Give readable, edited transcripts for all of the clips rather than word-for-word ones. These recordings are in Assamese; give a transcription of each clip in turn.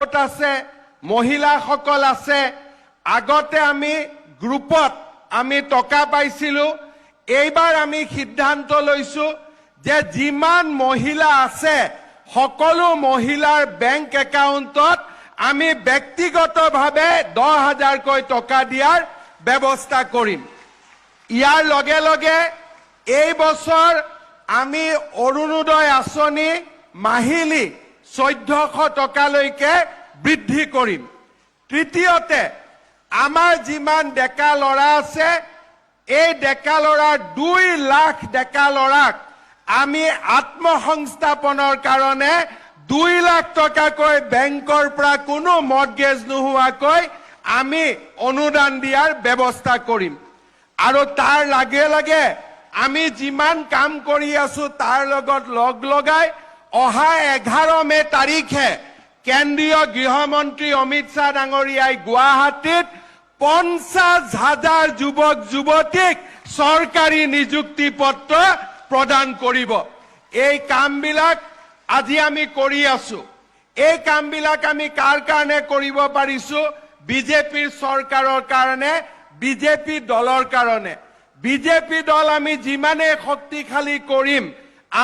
গোট আছে, মহিলাসকল আছে। আগতে আমি গ্ৰুপত আমি টকা পাইছিলো। এইবাৰ আমি সিদ্ধান্ত লৈছো যে যিমান মহিলা আছে সকলো মহিলাৰ বেংক একাউণ্টত আমি ব্যক্তিগতভাৱে 10,000কৈ টকা দিয়াৰ ব্যৱস্থা কৰিম। ইয়াৰ লগে লগে এই বছৰ আমি অৰুণোদয় আঁচনি মাহিলী 1400 টকালৈকে বৃদ্ধি কৰিম। তৃতীয়তে আমাৰ যিমান ডেকা ল'ৰা আছে এই ডেকা ল'ৰাৰ 2 লাখ ডেকা ল'ৰাক আমি আত্মসংস্থাপনৰ কাৰণে 2 লাখ টকাকৈ বেংকৰ পৰা কোনো মৰ্টগেজ নোহোৱাকৈ আমি অনুদান দিয়াৰ ব্যৱস্থা কৰিম। আৰু তাৰ লগে লগে আমি যিমান কাম কৰি আছো তাৰ লগত লগাই অহা 11 মে তাৰিখে কেন্দ্ৰীয় গৃহমন্ত্ৰী অমিত শ্বাহ ডাঙৰীয়াই গুৱাহাটীত 50,000 যুৱক যুৱতীক চৰকাৰী নিযুক্তি পত্ৰ প্ৰদান কৰিব। এই কামবিলাক আজি আমি কৰি আছো। এই কামবিলাক আমি কাৰ কাৰণে কৰিব পাৰিছো? বিজেপিৰ চৰকাৰৰ কাৰণে, বিজেপি দলৰ কাৰণে। বিজেপি দল আমি যিমানে শক্তিশালী কৰিম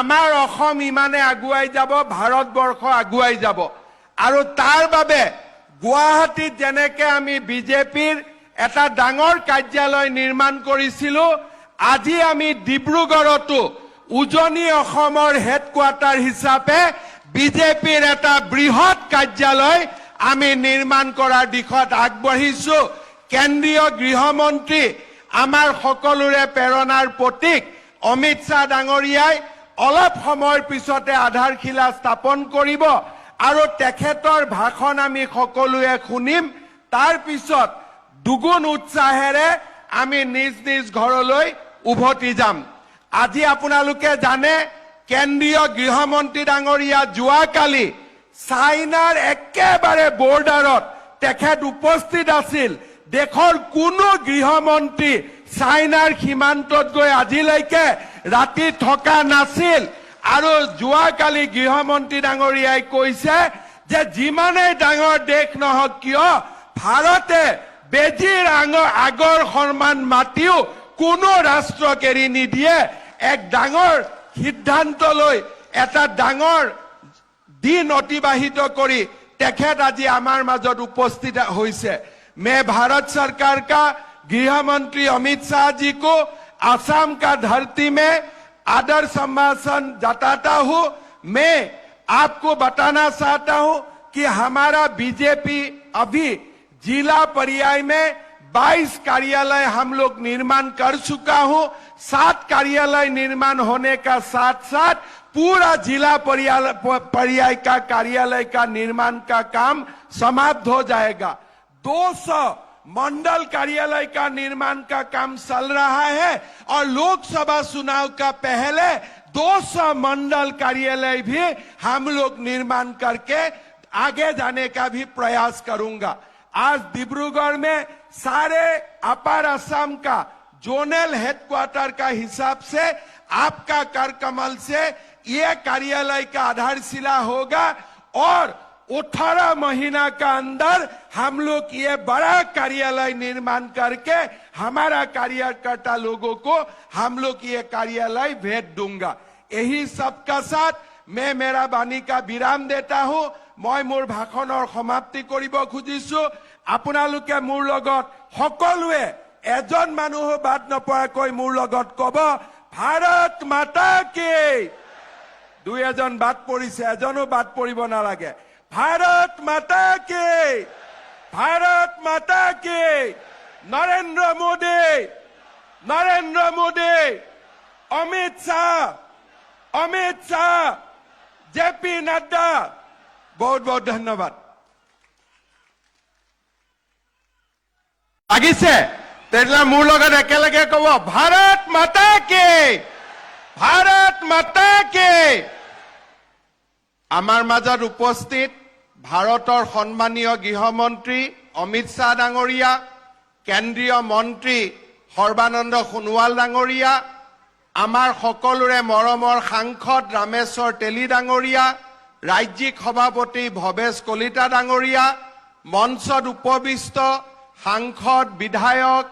আমাৰ অসম ইমানে আগুৱাই যাব, ভাৰতবৰ্ষ আগুৱাই যাব। আৰু তাৰ বাবে গুৱাহাটীত যেনেকে আমি বিজেপিৰ এটা ডাঙৰ কাৰ্যালয় নিৰ্মাণ কৰিছিলো, আজি আমি ডিব্ৰুগড়তো উজনি অসমৰ হেডকোৱাৰ্টাৰ হিচাপে বিজেপিৰ এটা বৃহৎ কাৰ্যালয় আমি নিৰ্মাণ কৰাৰ দিশত আগবাঢ়িছো। কেন্দ্ৰীয় গৃহমন্ত্ৰী আমাৰ সকলোৰে প্ৰেৰণাৰ প্ৰতীক অমিত শ্বাহ ডাঙৰীয়াই অলপ সময়ৰ পিছতে আধাৰশিলা স্থাপন কৰিব আৰু তেখেতৰ ভাষণ আমি সকলোৱে শুনিম। তাৰ পিছত দুগুণ উৎসাহেৰে আমি নিজ নিজ ঘৰলৈ উভতি যাম। আজি আপোনালোকে জানে কেন্দ্ৰীয় গৃহমন্ত্ৰী ডাঙৰীয়া যোৱাকালি চাইনাৰ একেবাৰে বৰ্ডাৰত তেখেত উপস্থিত আছিল। দেশৰ কোনো গৃহমন্ত্ৰী চাইনাৰ সীমান্তত গৈ আজিলৈকে ৰাতি থকা নাছিল। আৰু যোৱাকালি গৃহমন্ত্ৰী ডাঙৰীয়াই কৈছে যে যিমানেই ডাঙৰ দেশ নহওক কিয় ভাৰতে বেজিৰ আগৰ সন্মান মাতিও কোনো ৰাষ্ট্ৰক এৰি নিদিয়ে। এক ডাঙৰ সিদ্ধান্ত লৈ এটা ডাঙৰ दिन अतिबाहित करी तेखेत आज आमार मजत उपस्थित होइसे। मैं भारत सरकार का गृह मंत्री अमित शाह जी को आसाम का धरती में आदर सम्भाषण जताता हूं। मैं आपको बताना चाहता हूं कि हमारा बीजेपी अभी जिला पर्याय में 22 कार्यालय हम लोग निर्माण कर चुका हूं। 7 कार्यालय निर्माण होने का साथ साथ पूरा जिला पर्याय का कार्यालय का निर्माण का काम समाप्त हो जाएगा। 200 मंडल कार्यालय का निर्माण का काम चल रहा है और लोकसभा चुनाव का पहले 200 मंडल कार्यालय भी हम लोग निर्माण करके आगे जाने का भी प्रयास करूंगा। आज डिब्रूगढ़ में सारे अपर असम का जोनल हेडक्वार्टर का हिसाब से आपका कर कमल से ये कार्यालय का आधारशिला होगा और 18 महीना का अंदर हम लोग ये बड़ा कार्यालय निर्माण करके हमारा कार्यकर्ता लोगों को हम लोग ये कार्यालय भेज दूंगा। यही सबका साथ मैं मेरा बाणी का विराम देता हूं। मैं मोर भाषणर समाप्ति करिब खुजिछु। आपनालोके मोर लगत सकलोए एजन मानुह बात नपराকৈ मोर लगत कब भारत माता की। दुई एजन बात परिছে एजनो बात परिब नालागे। भारत माता की, भारत माता की। नरेंद्र मोदी, अमित शाह, जेपी नड्डा। बहुत बहुत धन्यवाद। লাগিছে তেলা মোৰ লগত একেলগে কব भारत माता की, भारत माता की। आमार मजत उपस्थित भारतर सम्मानीय गृहमंत्री अमित शाह डांगरिया, केंद्रीय मंत्री सर्बानंद सोनोवाल डांगरिया, आमार सकलोरे मरমৰ सांसद रामेश्वर तेली डांगरिया, ৰাজ্যিক সভাপতি ভৱেশ কলিতা ডাঙৰীয়া, মঞ্চত উপবিষ্ট সাংসদ বিধায়ক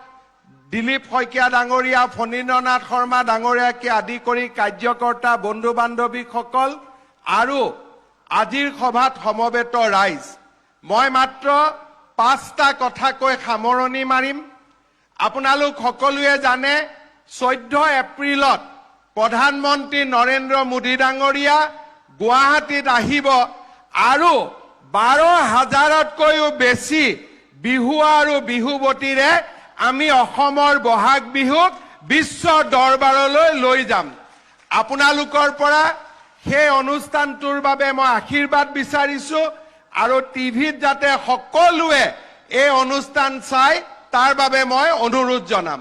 দিলীপ শইকীয়া ডাঙৰীয়া, ফণীন্দ্ৰনাথ শৰ্মা ডাঙৰীয়াকে আদি কৰি কাৰ্যকৰ্তা বন্ধু বান্ধৱীসকল আৰু আজিৰ সভাত সমবেত ৰাইজ, মই মাত্ৰ 5টা কথা কৈ সামৰণি মাৰিম। আপোনালোক সকলোৱে জানে 14 এপ্ৰিলত প্ৰধানমন্ত্ৰী নৰেন্দ্ৰ মোদী ডাঙৰীয়া গুৱাহাটীত আহিব আৰু 12,000তকৈও বেছি বিহুৱা আৰু বিহুৱতীৰে আমি অসমৰ বহাগ বিহুক বিশ্ব দৰবাৰলৈ লৈ যাম। আপোনালোকৰ পৰা সেই অনুষ্ঠানটোৰ বাবে মই আশীৰ্বাদ বিচাৰিছো আৰু টিভিত যাতে সকলোৱে এই অনুষ্ঠান চাই তাৰ বাবে মই অনুৰোধ জনাম।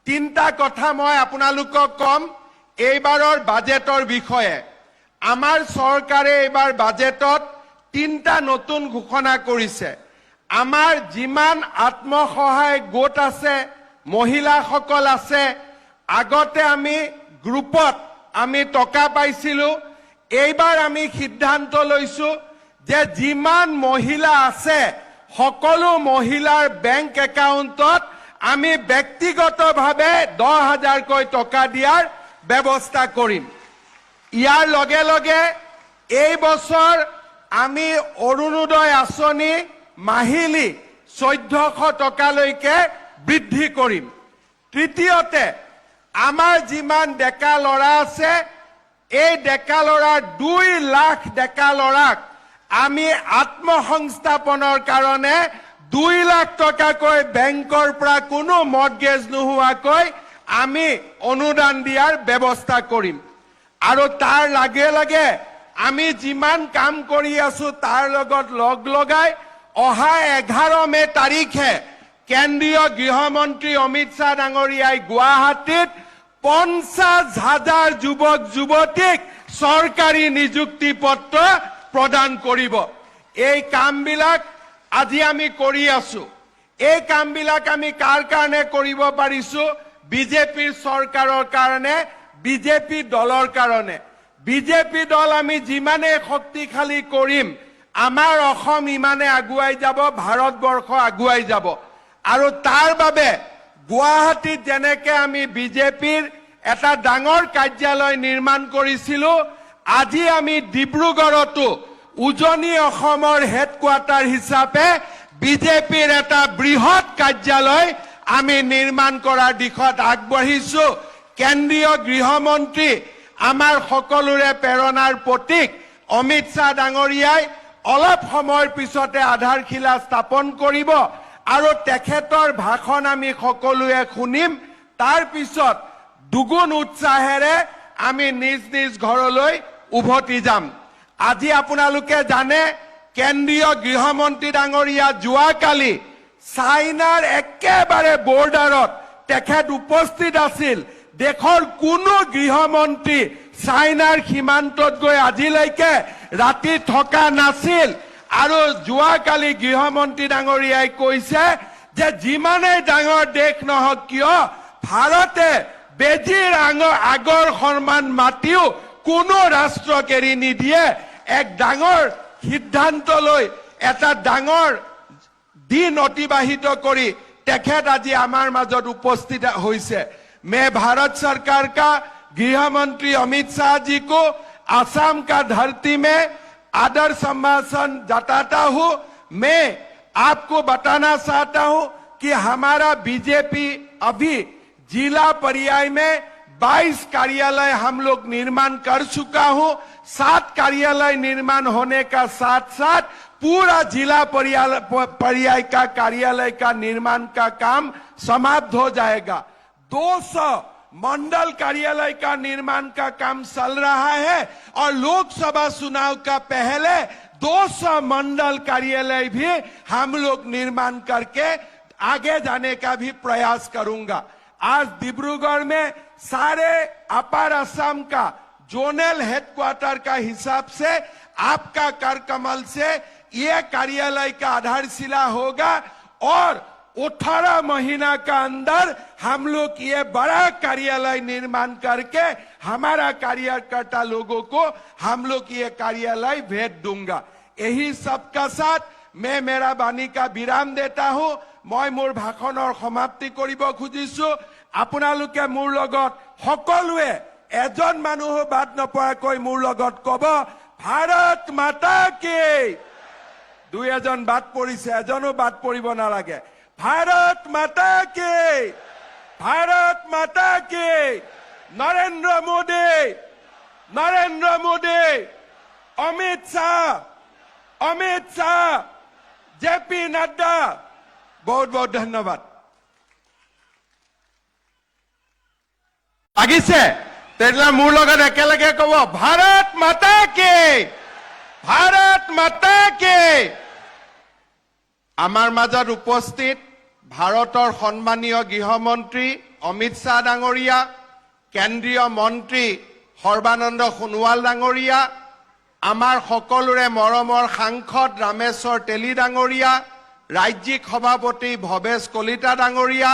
3টা কথা মই আপোনালোকক কম এইবাৰৰ বাজেটৰ বিষয়ে। আমাৰ চৰকাৰে এইবাৰ বাজেটত 3টা নতুন ঘোষণা কৰিছে। আমাৰ যিমান আত্মসহায়ক গোট আছে, মহিলাসকল আছে, আগতে আমি গ্ৰুপত আমি টকা পাইছিলো, এইবাৰ আমি সিদ্ধান্ত লৈছো যে যিমান মহিলা আছে সকলো মহিলাৰ বেংক একাউণ্টত আমি ব্যক্তিগতভাৱে 10,000কৈ টকা দিয়াৰ ব্যৱস্থা কৰিম। ইয়াৰ লগে লগে এই বছৰ আমি অৰুণোদয় আঁচনি মাহিলী 1400 টকালৈকে বৃদ্ধি কৰিম। তৃতীয়তে, আমাৰ যিমান ডেকা ল'ৰা আছে এই ডেকা ল'ৰাৰ 2 লাখ ডেকা ল'ৰাক আমি আত্মসংস্থাপনৰ কাৰণে 2 লাখ টকাকৈ বেংকৰ পৰা কোনো মৰ্টগেজ নোহোৱাকৈ আমি অনুদান দিয়াৰ ব্যৱস্থা কৰিম। আৰু তাৰ লগে লগে আমি যিমান কাম কৰি আছো তাৰ লগত লগ লগাই অহা 11 মে তাৰিখে কেন্দ্ৰীয় গৃহমন্ত্ৰী অমিত শ্বাহ ডাঙৰীয়াই গুৱাহাটীত 50,000 যুৱক যুৱতীক চৰকাৰী নিযুক্তি পত্ৰ প্ৰদান কৰিব। এই কামবিলাক আজি আমি কৰি আছো। এই কামবিলাক আমি কাৰ কাৰণে কৰিব পাৰিছো? বিজেপিৰ চৰকাৰৰ কাৰণে, বিজেপি দলৰ কাৰণে। বিজেপি দল আমি যিমানে শক্তিশালী কৰিম আমাৰ অসম ইমানে আগুৱাই যাব, ভাৰতবৰ্ষ আগুৱাই যাব। আৰু তাৰ বাবে গুৱাহাটীত যেনেকে আমি বিজেপিৰ এটা ডাঙৰ কাৰ্যালয় নিৰ্মাণ কৰিছিলো, আজি আমি ডিব্ৰুগড়তো উজনি অসমৰ হেডকোৱাৰ্টাৰ হিচাপে বিজেপিৰ এটা বৃহৎ কাৰ্যালয় আমি নিৰ্মাণ কৰাৰ দিশত আগবাঢ়িছো। কেন্দ্ৰীয় গৃহমন্ত্ৰী আমাৰ সকলোৰে প্ৰেৰণাৰ প্ৰতীক অমিত শ্বাহ ডাঙৰীয়াই অলপ সময়ৰ পিছতে আধাৰশিলা স্থাপন কৰিব আৰু তেখেতৰ ভাষণ আমি সকলোৱে শুনিম। তাৰ পিছত দুগুণ উৎসাহেৰে আমি নিজ নিজ ঘৰলৈ উভতি যাম। আজি আপোনালোকে জানে কেন্দ্ৰীয় গৃহমন্ত্ৰী ডাঙৰীয়া যোৱাকালি চাইনাৰ একেবাৰে বৰ্ডাৰত তেখেত উপস্থিত আছিল। দেশৰ কোনো গৃহমন্ত্ৰী চাইনাৰ সীমান্তত গৈ আজিলৈকে ৰাতি থকা নাছিল। আৰু যোৱাকালি গৃহমন্ত্ৰী ডাঙৰীয়াই কৈছে যে যিমানেই ডাঙৰ দেশ নহওক কিয় ভাৰতে বেজীৰ আগৰ সন্মান মাতিও কোনো ৰাষ্ট্ৰক এৰি নিদিয়ে। এক ডাঙৰ সিদ্ধান্ত লৈ এটা ডাঙৰ দিন অতিবাহিত কৰি তেখেত আজি আমাৰ মাজত উপস্থিত হৈছে। मैं भारत सरकार का गृह मंत्री अमित शाह जी को असम का धरती में आदर सम्भाषण जताता हूं। मैं आपको बताना चाहता हूं कि हमारा बीजेपी अभी जिला पर्याय में 22 कार्यालय हम लोग निर्माण कर चुका हूं। 7 कार्यालय निर्माण होने का साथ साथ पूरा जिला पर्याय का कार्यालय का निर्माण का काम समाप्त हो जाएगा। 200 मंडल कार्यालय का निर्माण का काम चल रहा है और लोकसभा चुनाव का पहले 200 मंडल कार्यालय भी हम लोग निर्माण करके आगे जाने का भी प्रयास करूंगा। आज डिब्रूगढ़ में सारे अपर असम का जोनल हेडक्वार्टर का हिसाब से आपका करकमल से ये कार्यालय का आधारशिला होगा और 18 महीना का अंदर हम लोग ये बड़ा कार्यालय निर्माण करके हमारा कार्यकर्ता लोगों को हम लोग ये कार्यालय भेज दूंगा। यही सबका साथ मैं मेरा बाणी का विराम देता हूं। मैं मोर भाषणर समाप्ति करिब खुजिछु। आपनालोके मोर लगत सकलोए एजन मानुह बात नपराকৈ मोर लगत कब भारत माता की। दुई एजन बात परिছে, एजनो बात परिब नालागे। भारत माता की, भारत माता की। नरेंद्र मोदी, नरेंद्र मोदी, अमित शाह, जेपी नड्डा। बहुत बहुत धन्यवाद। লাগিছে তেতিয়াহ'লে মোৰ লগত একেলগে কব ভাৰত মাতা কি, ভাৰত মাতা কি। আমাৰ মাজত উপস্থিত ভাৰতৰ সন্মানীয় গৃহমন্ত্ৰী অমিত শ্বাহ ডাঙৰীয়া, কেন্দ্ৰীয় মন্ত্ৰী সৰ্বানন্দ সোণোৱাল ডাঙৰীয়া, আমাৰ সকলোৰে মৰমৰ সাংসদ ৰামেশ্বৰ তেলী ডাঙৰীয়া, ৰাজ্যিক সভাপতি ভৱেশ কলিতা ডাঙৰীয়া,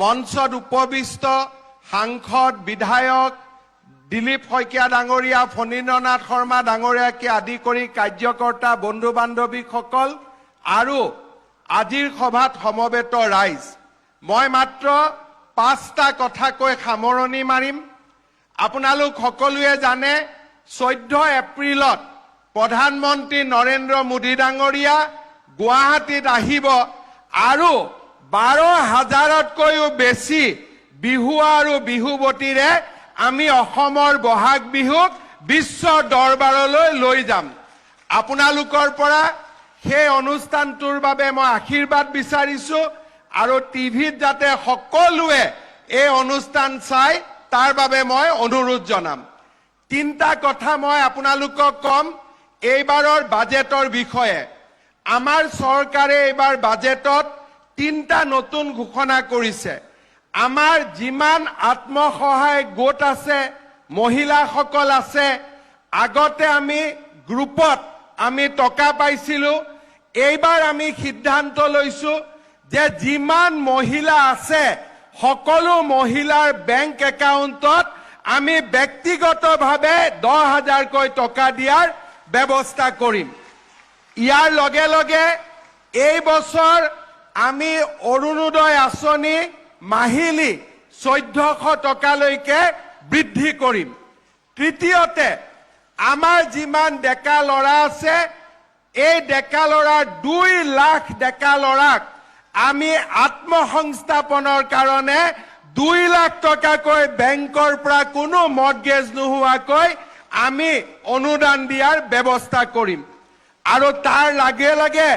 মঞ্চত উপবিষ্ট সাংসদ বিধায়ক দিলীপ শইকীয়া ডাঙৰীয়া, ফণীন্দ্ৰনাথ শৰ্মা ডাঙৰীয়াকে আদি কৰি কাৰ্যকৰ্তা বন্ধু বান্ধৱীসকল আৰু আজিৰ সভাত সমবেত ৰাইজ, মই মাত্ৰ 5টা কথা কৈ সামৰণি মাৰিম। আপোনালোক সকলোৱে জানে 14 এপ্ৰিলত প্ৰধানমন্ত্ৰী নৰেন্দ্ৰ মোদী ডাঙৰীয়া গুৱাহাটীত আহিব আৰু 12,000তকৈও বেছি বিহু আৰু বিহুৱতীৰে আমি অসমৰ বহাগ বিহুক বিশ্ব দৰবাৰলৈ লৈ যাম। আপোনালোকৰ পৰা সেই অনুষ্ঠানটোৰ বাবে মই আশীৰ্বাদ বিচাৰিছো আৰু টিভিত যাতে সকলোৱে এই অনুষ্ঠান চাই তাৰ বাবে মই অনুৰোধ জনাম। 3টা কথা মই আপোনালোকক কম এইবাৰৰ বাজেটৰ বিষয়ে। আমাৰ চৰকাৰে এইবাৰ বাজেটত 3টা নতুন ঘোষণা কৰিছে। আমাৰ যিমান আত্মসহায়ক গোট আছে, মহিলাসকল আছে, আগতে আমি গ্ৰুপত আমি টকা পাইছিলো। এইবাৰ আমি সিদ্ধান্ত লৈছো যে যিমান মহিলা আছে সকলো মহিলাৰ বেংক একাউণ্টত আমি ব্যক্তিগতভাৱে 10,000কৈ টকা দিয়াৰ ব্যৱস্থা কৰিম। ইয়াৰ লগে লগে এই বছৰ আমি অৰুণোদয় আঁচনি মাহিলী 1400 টকালৈকে বৃদ্ধি কৰিম। তৃতীয়তে আমাৰ যিমান ডেকা ল'ৰা আছে এই ডেকা ল'ৰাৰ 2 লাখ ডেকা ল'ৰাক আমি আত্মসংস্থাপনৰ কাৰণে 2 লাখ টকাকৈ বেংকৰ পৰা কোনো মৰ্টগেজ নোহোৱাকৈ আমি অনুদান দিয়াৰ ব্যৱস্থা কৰিম। আৰু তাৰ লগে লগে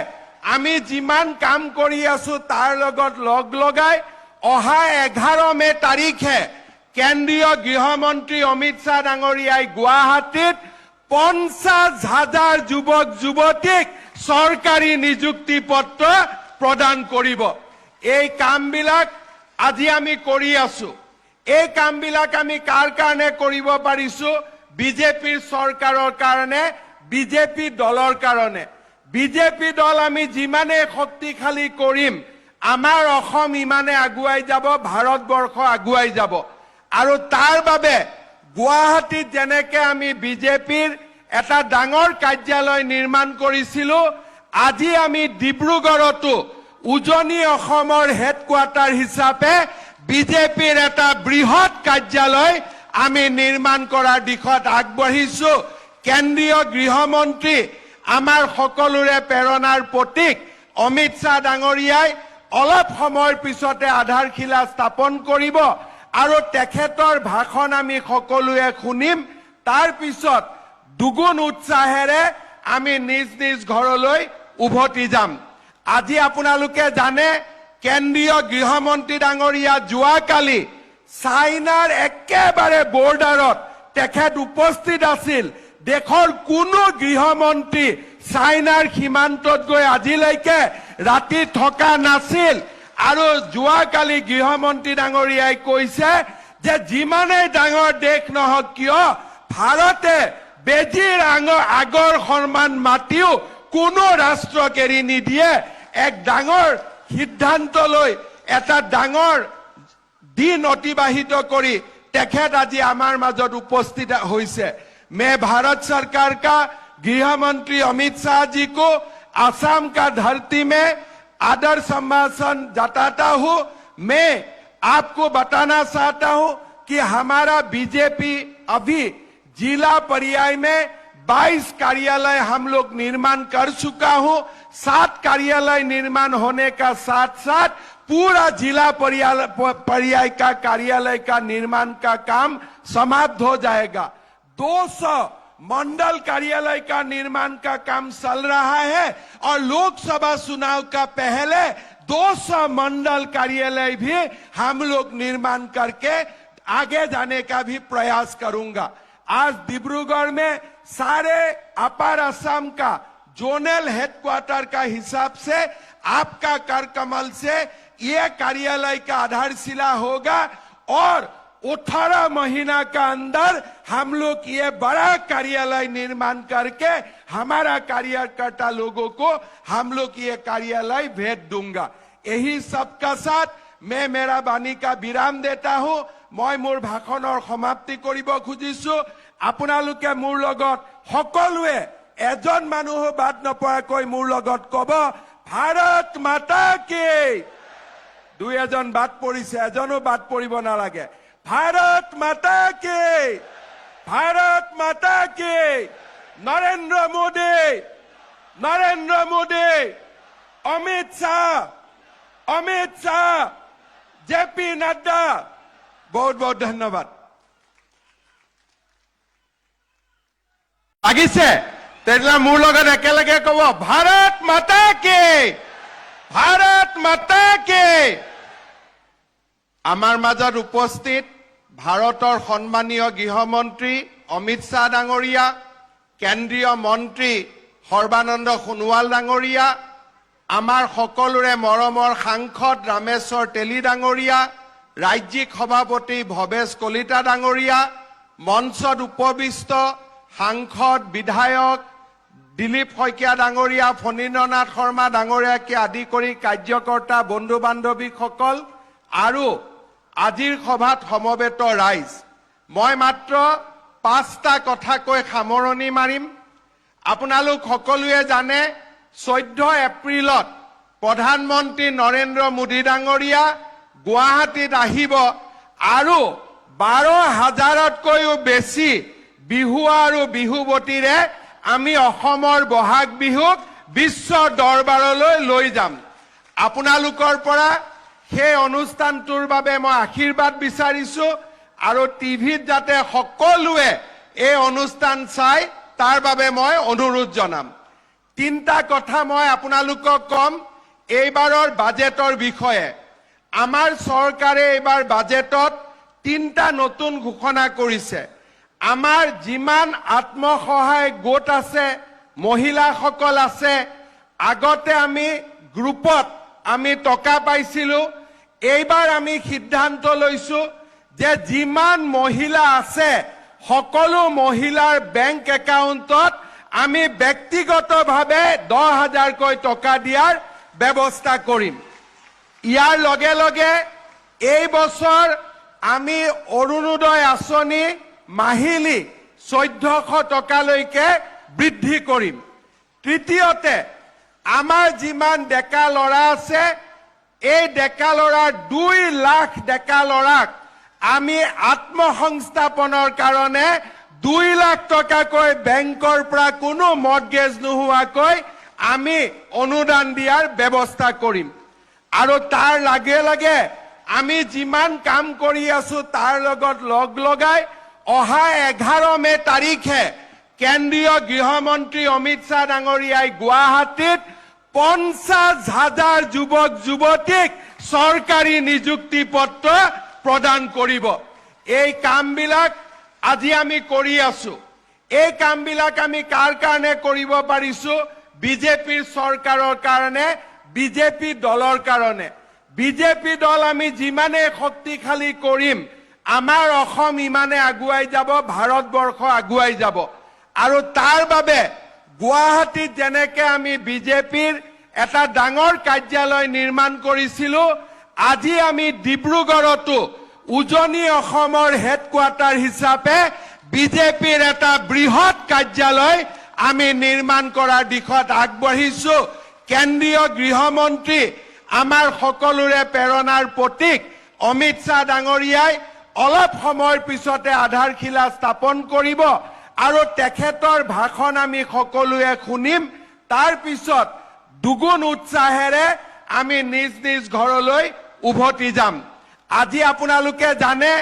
আমি যিমান কাম কৰি আছো তাৰ লগত লগ লগাই অহা 11 মে তাৰিখে কেন্দ্ৰীয় গৃহমন্ত্ৰী অমিত শ্বাহ ডাঙৰীয়াই গুৱাহাটীত 50,000 যুৱক যুৱতীক চৰকাৰী নিযুক্তি পত্ৰ প্ৰদান কৰিব। এই কামবিলাক আজি আমি কৰি আছো। এই কামবিলাক আমি কাৰ কাৰণে কৰিব পাৰিছো? বিজেপিৰ চৰকাৰৰ কাৰণে, বিজেপি দলৰ কাৰণে। বিজেপি দল আমি যিমানে শক্তিশালী কৰিম আমাৰ অসম ইমানে আগুৱাই যাব, ভাৰতবৰ্ষ আগুৱাই যাব। আৰু তাৰ বাবে গুৱাহাটীত যেনেকে আমি বিজেপিৰ এটা ডাঙৰ কাৰ্যালয় নিৰ্মাণ কৰিছিলো, আজি আমি ডিব্ৰুগড়তো উজনি অসমৰ হেডকোৱাৰ্টাৰ হিচাপে বিজেপিৰ এটা বৃহৎ কাৰ্যালয় আমি নিৰ্মাণ কৰাৰ দিশত আগবাঢ়িছো। কেন্দ্ৰীয় গৃহমন্ত্ৰী আমাৰ সকলোৰে প্ৰেৰণাৰ প্ৰতীক অমিত শ্বাহ ডাঙৰীয়াই অলপ সময়ৰ পিছতে আধাৰশিলা স্থাপন কৰিব আৰু তেখেতৰ ভাষণ আমি সকলোৱে শুনিম। তাৰ পিছত দুগুণ উৎসাহেৰে আমি নিজ নিজ ঘৰলৈ উভতি যাম। আজি আপোনালোকে জানে কেন্দ্ৰীয় গৃহমন্ত্ৰী ডাঙৰীয়া যোৱাকালি চাইনাৰ একেবাৰে বৰ্ডাৰত তেখেত উপস্থিত আছিল। দেশৰ কোনো গৃহমন্ত্ৰী চাইনাৰ সীমান্তত গৈ আজিলৈকে ৰাতি থকা নাছিল। আৰু যোৱাকালি গৃহমন্ত্ৰী ডাঙৰীয়াই কৈছে যে যিমানেই ডাঙৰ দেশ নহওক কিয় ভাৰতে বেজিৰ আগৰ সন্মান মাতিও কোনো ৰাষ্ট্ৰক এৰি নিদিয়ে। এক ডাঙৰ সিদ্ধান্ত লৈ এটা ডাঙৰ দিন অতিবাহিত কৰি तेखेत आज आमार मजत उपस्थित होइसे। मैं भारत सरकार का गृह मंत्री अमित शाह जी को असम का धरती में आदर सम्भाषण जताता हूं। मैं आपको बताना चाहता हूं कि हमारा बीजेपी अभी जिला पर्याय में 22 कार्यालय हम लोग निर्माण कर चुका हूं। 7 कार्यालय निर्माण होने का साथ साथ पूरा जिला पर्याय का कार्यालय का निर्माण का काम समाप्त हो जाएगा। 200 मंडल कार्यालय का निर्माण का काम चल रहा है और लोकसभा चुनाव का पहले 200 मंडल कार्यालय भी हम लोग निर्माण करके आगे जाने का भी प्रयास करूंगा। आज डिब्रूगढ़ में सारे अपर असम का जोनल हेडक्वार्टर का हिसाब से आपका कर कमल से ये कार्यालय का आधारशिला होगा और 18 महीना का अंदर हम लोग ये बड़ा कार्यालय निर्माण करके हमारा कार्यकर्ता लोगों को हम लोग ये कार्यालय भेज दूंगा। यही सबका साथ मैं मेरा बाणी का विराम देता हूं। मैं मोर भाषणर समाप्ति करिब खुजिछु। आपनालोके मोर लगत सकलोए एजन मानुह बात नपराকৈ मोर लगत कब भारत माता की। दुई एजन बात परिছে एजनो बात परिब नालागे। भारत माता की, भारत माता की। नरेंद्र मोदी, अमित शाह, जेपी नड्डा। बहुत बहुत धन्यवाद। লাগিছে তেলা মোৰ লগত একেলগে কব भारत माता की, भारत माता की। आमार मजत उपस्थित भारतर सम्मानीय गृहमंत्री अमित शाह डांगरिया, केंद्रीय मंत्री सर्बानंद सोनोवाल डांगरिया, आमार सकलोरे मरমৰ सांसद रामेश्वर तेली डांगरिया, राज्यिक सभापति भवेश कलिता डांगरिया, मंचत उपविष्ट सांसद विधायक दिलीप शइकिया डांगरिया, फणीन्द्रनाथ शर्मा डांगरियाके आदि करी कार्यकर्ता बंधु बान्धवीসকল আৰু আজিৰ সভাত সমবেত ৰাইজ, মই মাত্ৰ 5টা কথা কৈ সামৰণি মাৰিম। আপোনালোক সকলোৱে জানে 14 এপ্ৰিলত প্ৰধানমন্ত্ৰী নৰেন্দ্ৰ মোদী ডাঙৰীয়া গুৱাহাটীত আহিব আৰু 12,000তকৈও বেছি বিহুৱা আৰু বিহুৱতীৰে আমি অসমৰ বহাগ বিহুক বিশ্ব দৰবাৰলৈ লৈ যাম। আপোনালোকৰ পৰা সেই অনুষ্ঠানটোৰ বাবে মই আশীৰ্বাদ বিচাৰিছো আৰু টিভিত যাতে সকলোৱে এই অনুষ্ঠান চাই তাৰ বাবে মই অনুৰোধ জনাম। 3টা কথা মই আপোনালোকক কম এইবাৰৰ বাজেটৰ বিষয়ে। আমাৰ চৰকাৰে এইবাৰ বাজেটত 3টা নতুন ঘোষণা কৰিছে। আমাৰ যিমান আত্মসহায়ক গোট আছে, মহিলাসকল আছে, আগতে আমি গ্ৰুপত আমি টকা পাইছিলো। এইবাৰ আমি সিদ্ধান্ত লৈছো যে যিমান মহিলা আছে সকলো মহিলাৰ বেংক একাউণ্টত আমি ব্যক্তিগতভাৱে 10,000কৈ টকা দিয়াৰ ব্যৱস্থা কৰিম। ইয়াৰ লগে লগে এই বছৰ আমি অৰুণোদয় আঁচনি মাহিলী 1400 টকালৈকে বৃদ্ধি কৰিম। তৃতীয়তে আমাৰ যিমান ডেকা ল'ৰা আছে এই ডেকা ল'ৰাৰ 2 লাখ ডেকা ল'ৰাক আমি আত্মসংস্থাপনৰ কাৰণে 2 লাখ টকাকৈ বেংকৰ পৰা কোনো মৰ্টগেজ নোহোৱাকৈ আমি অনুদান দিয়াৰ ব্যৱস্থা কৰিম। আৰু তাৰ লগে লগে আমি যিমান কাম কৰি আছো তাৰ লগত লগ লগাই অহা 11 মে তাৰিখে কেন্দ্ৰীয় গৃহমন্ত্ৰী অমিত শাহ ডাঙৰীয়াই গুৱাহাটীত 50,000 যুৱক যুৱতীক চৰকাৰী নিযুক্তি পত্ৰ প্ৰদান কৰিব। এই কামবিলাক আজি আমি কৰি আছো। এই কামবিলাক আমি কাৰ কাৰণে কৰিব পাৰিছো? বিজেপিৰ চৰকাৰৰ কাৰণে, বিজেপি দলৰ কাৰণে। বিজেপি দল আমি যিমানে শক্তিশালী কৰিম আমাৰ অসম ইমানে আগুৱাই যাব, ভাৰতবৰ্ষ আগুৱাই যাব। আৰু তাৰ বাবে গুৱাহাটীত যেনেকে আমি বিজেপিৰ এটা ডাঙৰ কাৰ্যালয় নিৰ্মাণ কৰিছিলো, আজি আমি ডিব্ৰুগড়তো উজনি অসমৰ হেডকোৱাৰ্টাৰ হিচাপে বিজেপিৰ এটা বৃহৎ কাৰ্যালয় আমি নিৰ্মাণ কৰাৰ দিশত আগবাঢ়িছো। কেন্দ্ৰীয় গৃহমন্ত্ৰী আমাৰ সকলোৰে প্ৰেৰণাৰ প্ৰতীক অমিত শ্বাহ ডাঙৰীয়াই অলপ সময়ৰ পিছতে আধাৰশিলা স্থাপন কৰিব আৰু তেখেতৰ ভাষণ আমি সকলোৱে শুনিম। তাৰ পিছত দুগুণ উৎসাহেৰে আমি নিজ নিজ ঘৰলৈ উভতি যাম। আজি আপোনালোকে জানে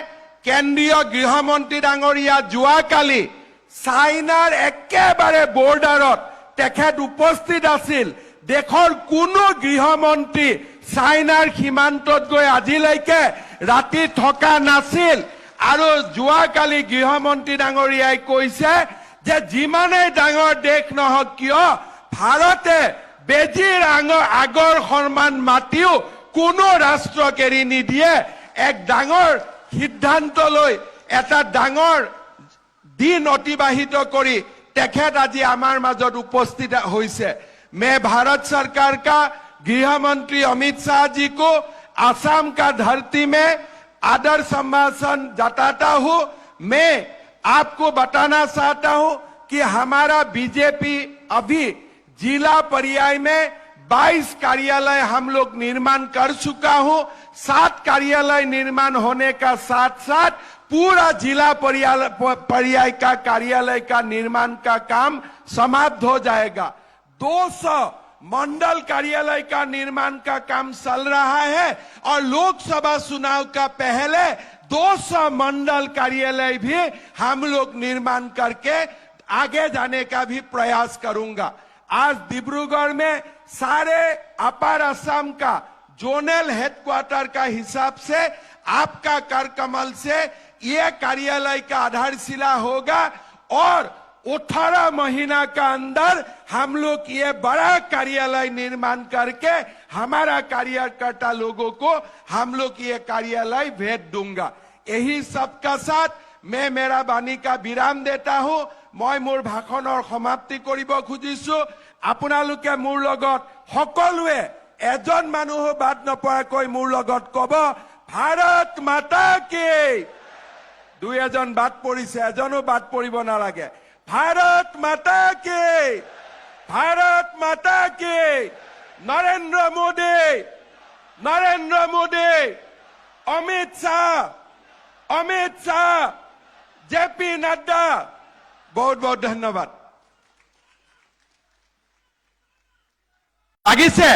কেন্দ্ৰীয় গৃহমন্ত্ৰী ডাঙৰীয়া যোৱাকালি চাইনাৰ একেবাৰে বৰ্ডাৰত তেখেত উপস্থিত আছিল। দেশৰ কোনো গৃহমন্ত্ৰী চাইনাৰ সীমান্তত গৈ আজিলৈকে ৰাতি থকা নাছিল আৰু যোৱাকালি গৃহমন্ত্ৰী ডাঙৰীয়াই কৈছে যে যিমানেই ডাঙৰ দেশ নহওক কিয় ভাৰতে বেজিৰ আগৰ সন্মান মাতিও কোনো ৰাষ্ট্ৰক এৰি নিদিয়ে। এক ডাঙৰ সিদ্ধান্ত লৈ এটা ডাঙৰ दिन अतिबाहित करी तेखत आज आमार मजत उपस्थित होइसे। मैं भारत सरकार का गृह मंत्री अमित शाह जी को आसाम का धरती में आदर सम्भाषण जताता हूं। मैं आपको बताना चाहता हूं कि हमारा बीजेपी अभी जिला पर्याय में 22 कार्यालय हम लोग निर्माण कर चुका हूं। 7 कार्यालय निर्माण होने का साथ साथ पूरा जिला पर्याय का कार्यालय का निर्माण का काम समाप्त हो जाएगा। 200 मंडल कार्यालय का निर्माण का काम चल रहा है और लोकसभा चुनाव का पहले 200 मंडल कार्यालय भी हम लोग निर्माण करके आगे जाने का भी प्रयास करूंगा। आज डिब्रूगढ़ में सारे अपर असम का जोनल हेडक्वार्टर का हिसाब से आपका कर कमल से ये कार्यालय का आधारशिला होगा और 18 महीना का अंदर हम लोग ये बड़ा कार्यालय निर्माण करके हमारा कार्यकर्ता लोगों को हम लोग ये कार्यालय भेज दूंगा। यही सबका साथ मैं मेरा वाणी का विराम देता हूं। मैं मोर भाषणर समाप्ति करिब खुजिछु। আপোনালোকে মোৰ লগত সকলোৱে এজন মানুহ বাদ নপৰাকৈ মোৰ লগত কব ভাৰত মাতা কি। দুই এজন বাদ পৰিছে, এজনো বাদ পৰিব নালাগে। ভাৰত মাতা কি, ভাৰত মাতা কি। নৰেন্দ্ৰ মোদী, নৰেন্দ্ৰ মোদী, অমিত শাহ, জেপি নাড্ডা। বহুত বহুত ধন্যবাদ। লাগিছে